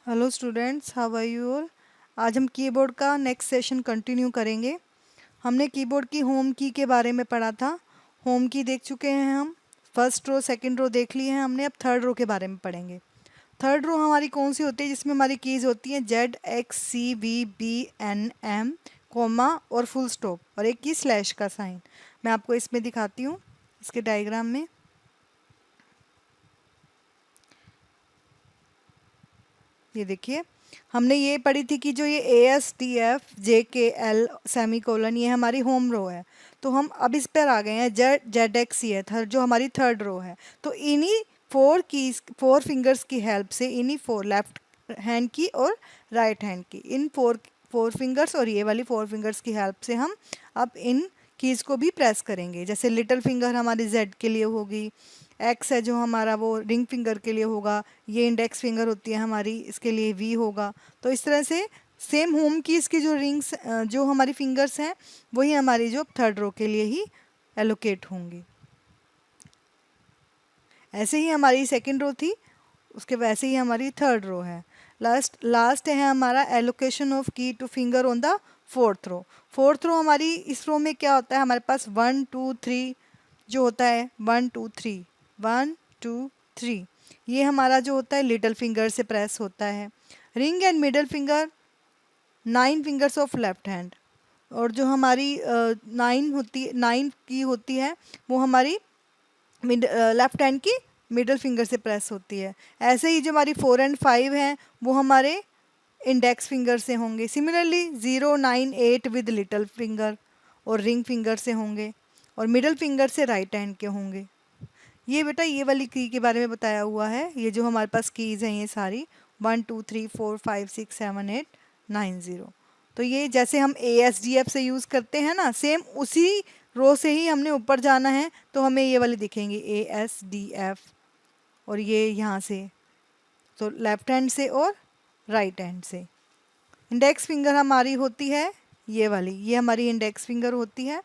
Hello students, how are you all. आज हम keyboard का नेक्स्ट सेशन कंटिन्यू करेंगे। हमने कीबोर्ड की होम की के बारे में पढ़ा था। होम की देख चुके हैं हम। फर्स्ट रो सेकंड रो देख ली है हमने। अब थर्ड रो के बारे में पढ़ेंगे। थर्ड रो हमारी कौन सी होती है? जिसमें हमारी कीज़ होती हैं ZXCVBNM, कोमा और फुल स्टॉप और एक की स्लैश का साइन। मैं आपको इसमें दिखाती हूँ, इसके डायग्राम में। ये देखिए, हमने ये पढ़ी थी कि जो ये ASTFJKL सेमी कोलन ये हमारी होम रो है। तो हम अब इस पर आ गए हैं। ZX है थर्ड, जो हमारी थर्ड रो है। तो इन्हीं फोर फिंगर्स की हेल्प से, इन्हीं फोर लेफ्ट हैंड की और राइट हैंड की, इन फोर फोर फिंगर्स और ये वाली फोर फिंगर्स की हेल्प से हम अब इन कीज़ को भी प्रेस करेंगे। जैसे लिटिल फिंगर हमारी Z के लिए होगी, एक्स है जो हमारा वो रिंग फिंगर के लिए होगा, ये इंडेक्स फिंगर होती है हमारी, इसके लिए वी होगा। तो इस तरह से सेम होम कीज़ की जो रिंग्स जो हमारी फिंगर्स हैं वही हमारी जो थर्ड रो के लिए ही एलोकेट होंगी। ऐसे ही हमारी सेकंड रो थी, उसके वैसे ही हमारी थर्ड रो है। लास्ट है हमारा allocation of key to finger on the fourth row. Fourth row हमारी इस रो में क्या होता है? हमारे पास 1 2 3 जो होता है, 1 2 3 1 2 3, ये हमारा जो होता है लिटिल फिंगर से प्रेस होता है। Ring and middle finger 9 fingers of left hand, और जो हमारी 9 की होती है वो हमारी लेफ्ट हैंड की मिडल फिंगर से प्रेस होती है। ऐसे ही जो हमारी 4 एंड 5 हैं वो हमारे इंडेक्स फिंगर से होंगे। सिमिलरली 0 9 8 विद लिटिल फिंगर और रिंग फिंगर से होंगे, और मिडल फिंगर से राइट हैंड के होंगे। ये बेटा ये वाली की के बारे में बताया हुआ है। ये जो हमारे पास कीज़ हैं ये सारी 1 2 3 4 5 6 7 8 9 0। तो ये जैसे हम ASDF से यूज़ करते हैं ना, सेम उसी रो से ही हमने ऊपर जाना है। तो हमें ये वाली दिखेंगी ASDF, और ये यहाँ से तो लेफ्ट हैंड से और राइट हैंड से। इंडेक्स फिंगर हमारी होती है ये वाली, ये हमारी इंडेक्स फिंगर होती है,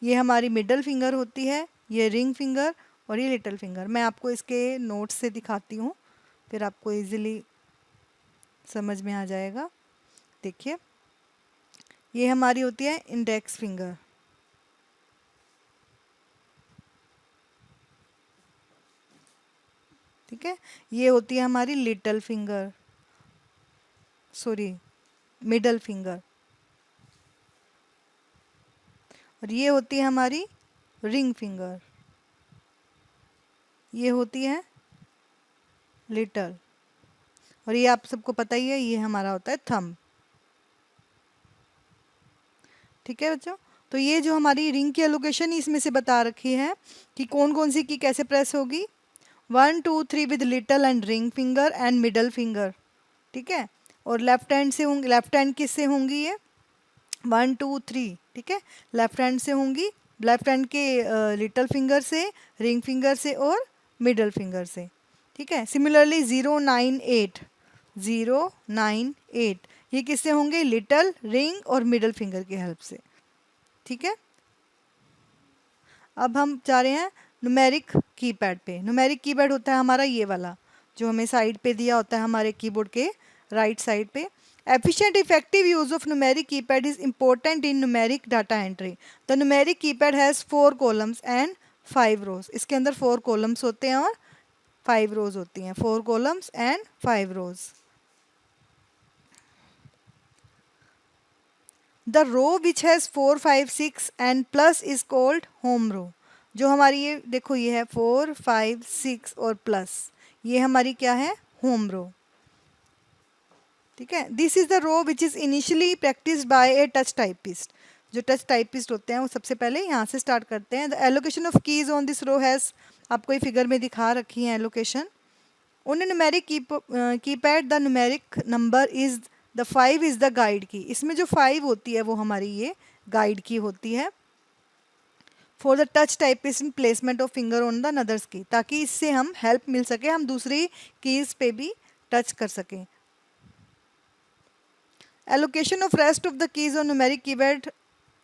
ये हमारी मिडल फिंगर होती है, ये रिंग फिंगर और ये लिटिल फिंगर। मैं आपको इसके नोट्स से दिखाती हूँ, फिर आपको इजीली समझ में आ जाएगा। देखिए, ये हमारी होती है इंडेक्स फिंगर, ठीक है। ये होती है हमारी little finger, sorry middle finger, और ये होती है हमारी रिंग फिंगर, ये होती है लिटिल, और ये आप सबको पता ही है, ये हमारा होता है थंब। ठीक है बच्चों, तो ये जो हमारी रिंग की एलोकेशन इसमें से बता रखी है कि कौन कौन सी की कैसे प्रेस होगी। 1 2 3 with little and ring finger and middle finger, ठीक है। और लेफ्ट हैंड से होंगी, लेफ्ट हैंड किससे होंगी? ये 1 2 3, ठीक है, लेफ्ट हैंड से होंगी। लेफ्ट हैंड के लिटिल फिंगर से, रिंग फिंगर से और मिडल फिंगर से, ठीक है। सिमिलरली 0 9 8 ये किससे होंगे? लिटिल, रिंग और मिडल फिंगर की हेल्प से, ठीक है। अब हम जा रहे हैं न्यूमेरिक कीपैड पे। न्यूमेरिक कीपैड होता है हमारा ये वाला, जो हमें साइड पे दिया होता है हमारे कीबोर्ड के राइट साइड पे। Efficient effective use of numeric keypad is important in numeric data entry. The numeric keypad has 4 columns and 5 rows. इसके अंदर 4 columns होते हैं और 5 rows होती हैं। 4 columns and 5 rows. The row which has 4 5 6 and plus is called home row. जो हमारी ये देखो, ये है 4 5 6 और प्लस, ये हमारी क्या है? होम रो, ठीक है। This is the row which is initially practised by a touch typist. जो टच टाइपिस्ट होते हैं वो सबसे पहले यहाँ से स्टार्ट करते हैं। The allocation of keys on this row has, आपको ये फिगर में दिखा रखी है allocation. On a numeric keypad the numeric number is the 5 is the guide key. इसमें जो 5 होती है वो हमारी ये गाइड की होती है। For the touch typist in placement of finger on the others की, ताकि इससे हम हेल्प मिल सके, हम दूसरी कीज पे भी टच कर सकें। Allocation of rest of the keys on numeric keyboard,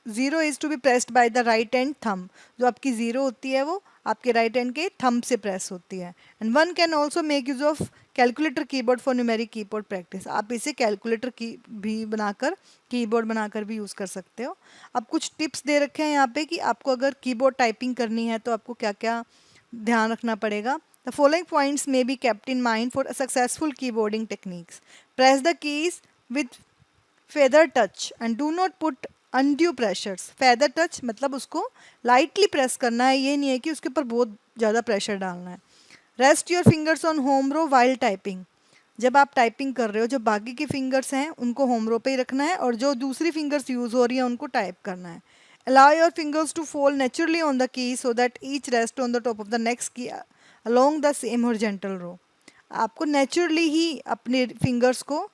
0 is to be pressed by the right hand thumb. जो आपकी 0 होती है वो आपके राइट हैंड के थंब से प्रेस होती है। And 1 can also make use of calculator keyboard for numeric keyboard practice, आप इसे कैलकुलेटर की भी बनाकर कीबोर्ड बनाकर भी यूज़ कर सकते हो। अब कुछ टिप्स दे रखे हैं यहाँ पे कि आपको अगर कीबोर्ड टाइपिंग करनी है तो आपको क्या क्या ध्यान रखना पड़ेगा। The following points may be kept in mind for successful keyboarding techniques. Press the keys with feather touch and do not put undue pressures. Feather touch मतलब उसको लाइटली प्रेस करना है, ये नहीं है कि उसके ऊपर बहुत ज़्यादा प्रेशर डालना है। Rest your fingers on home row while typing. जब आप टाइपिंग कर रहे हो जो बाकी के फिंगर्स हैं उनको होम रो पे ही रखना है और जो दूसरी फिंगर्स यूज़ हो रही हैं उनको टाइप करना है। Allow your fingers to fold naturally on the key so that each rest on the top of the next key along the same horizontal row. आपको नेचुरली ही अपने फिंगर्स को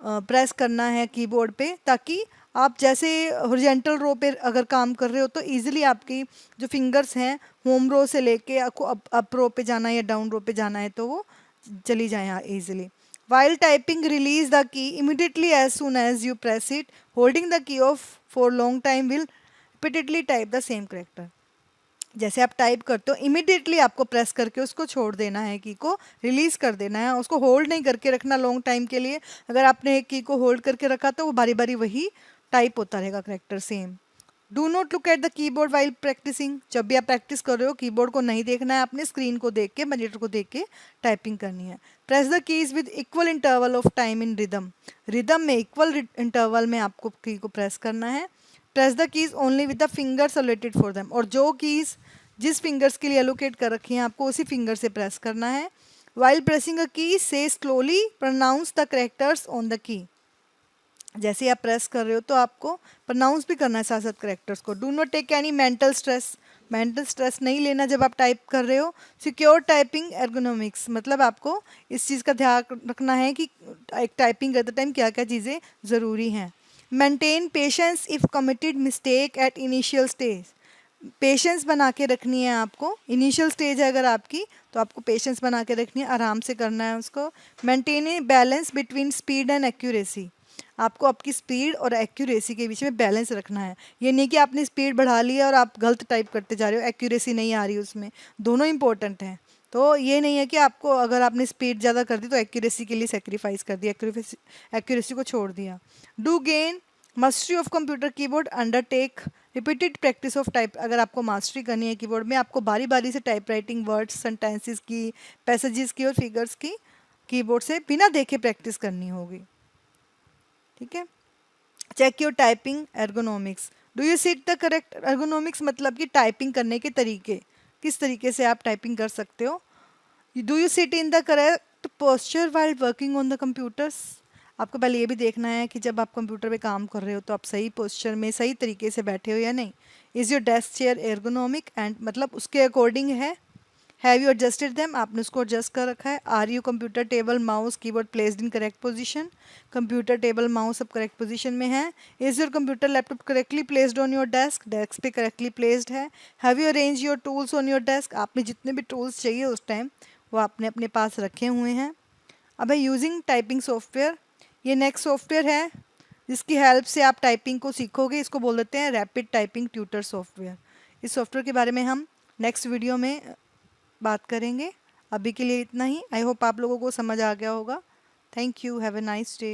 प्रेस करना है कीबोर्ड पे, ताकि आप जैसे हॉरिजॉन्टल रो पे अगर काम कर रहे हो तो इजीली आपकी जो फिंगर्स हैं होम रो से लेके आपको अप रो पे जाना है या डाउन रो पे जाना है तो वो चली जाए easily. While typing release the key immediately as soon as you press it. Holding the key of for long time will repeatedly type the same character. जैसे आप टाइप करते हो इमिडिएटली आपको प्रेस करके उसको छोड़ देना है, की को रिलीज कर देना है, उसको होल्ड नहीं करके रखना लॉन्ग टाइम के लिए। अगर आपने एक की को होल्ड करके रखा तो वो बारी बारी वही टाइप होता रहेगा character same. Do not look at the keyboard while practising. जब भी आप प्रैक्टिस कर रहे हो कीबोर्ड को नहीं देखना है, अपने स्क्रीन को देख के मॉनिटर को देख के टाइपिंग करनी है। Press the keys with equal interval of time in rhythm. Rhythm में इक्वल इंटरवल में आपको की को प्रेस करना है। Press the keys only with the fingers allocated for them. और जो कीज जिस फिंगर्स के लिए एलोकेट कर रखी हैं आपको उसी फिंगर से प्रेस करना है। वाइल प्रेसिंग अ की से slowly pronounce the characters on the key. जैसे आप प्रेस कर रहे हो तो आपको प्रोनाउंस भी करना है साथ साथ करेक्टर्स को। Do not take any mental stress. Mental stress नहीं लेना जब आप टाइप कर रहे हो। सिक्योर टाइपिंग एर्गोनॉमिक्स मतलब आपको इस चीज़ का ध्यान रखना है कि एक टाइपिंग करते टाइम क्या क्या चीज़ें ज़रूरी हैं। Maintain patience if committed mistake at initial stage. Patience बना के रखनी है आपको। इनिशियल स्टेज है अगर आपकी तो आपको पेशेंस बना के रखनी है, आराम से करना है उसको। Maintain a balance between speed and accuracy. आपको आपकी स्पीड और एक्यूरेसी के बीच में बैलेंस रखना है। ये नहीं कि आपने स्पीड बढ़ा ली है और आप गलत टाइप करते जा रहे हो, एक्यूरेसी नहीं आ रही उसमें। दोनों इंपॉर्टेंट हैं। तो ये नहीं है कि आपको अगर आपने स्पीड ज़्यादा कर दी तो एक्यूरेसी के लिए सेक्रीफाइस कर दिया, एक्यूरेसी को छोड़ दिया। Do gain mastery of computer keyboard undertake repeated practice of type. अगर आपको मास्टरी करनी है कीबोर्ड में आपको बारी बारी से टाइप राइटिंग वर्ड्स सेंटेंसेस की, पैसेजेस की और फिगर्स की कीबोर्ड से बिना देखे प्रैक्टिस करनी होगी। ठीक है। Check your typing ergonomics. Do you sit the correct ergonomics मतलब कि टाइपिंग करने के तरीके, किस तरीके से आप टाइपिंग कर सकते हो। Do you sit in the correct posture while working on the computers. आपको पहले ये भी देखना है कि जब आप कंप्यूटर पे काम कर रहे हो तो आप सही पोस्चर में सही तरीके से बैठे हो या नहीं। Is your desk chair ergonomic and मतलब उसके अकॉर्डिंग है। हैव यू एडजस्टेड देम, आपने उसको एडजस्ट कर रखा है। Are you computer table mouse keyboard placed in correct position. Computer table mouse सब करेक्ट पोजीशन में है। Is your computer laptop correctly placed on your desk, desk पे करेक्टली प्लेस्ड है। Have you arrange your tools on your desk, आपने जितने भी tools चाहिए उस टाइम वो आपने अपने पास रखे हुए हैं। अब है यूजिंग टाइपिंग सॉफ्टवेयर। ये नेक्स्ट सॉफ्टवेयर है जिसकी हेल्प से आप टाइपिंग को सीखोगे। इसको बोल देते हैं रैपिड टाइपिंग ट्यूटर सॉफ्टवेयर। इस सॉफ्टवेयर के बारे में हम नेक्स्ट वीडियो में बात करेंगे। अभी के लिए इतना ही। आई होप आप लोगों को समझ आ गया होगा। Thank you. Have a nice day.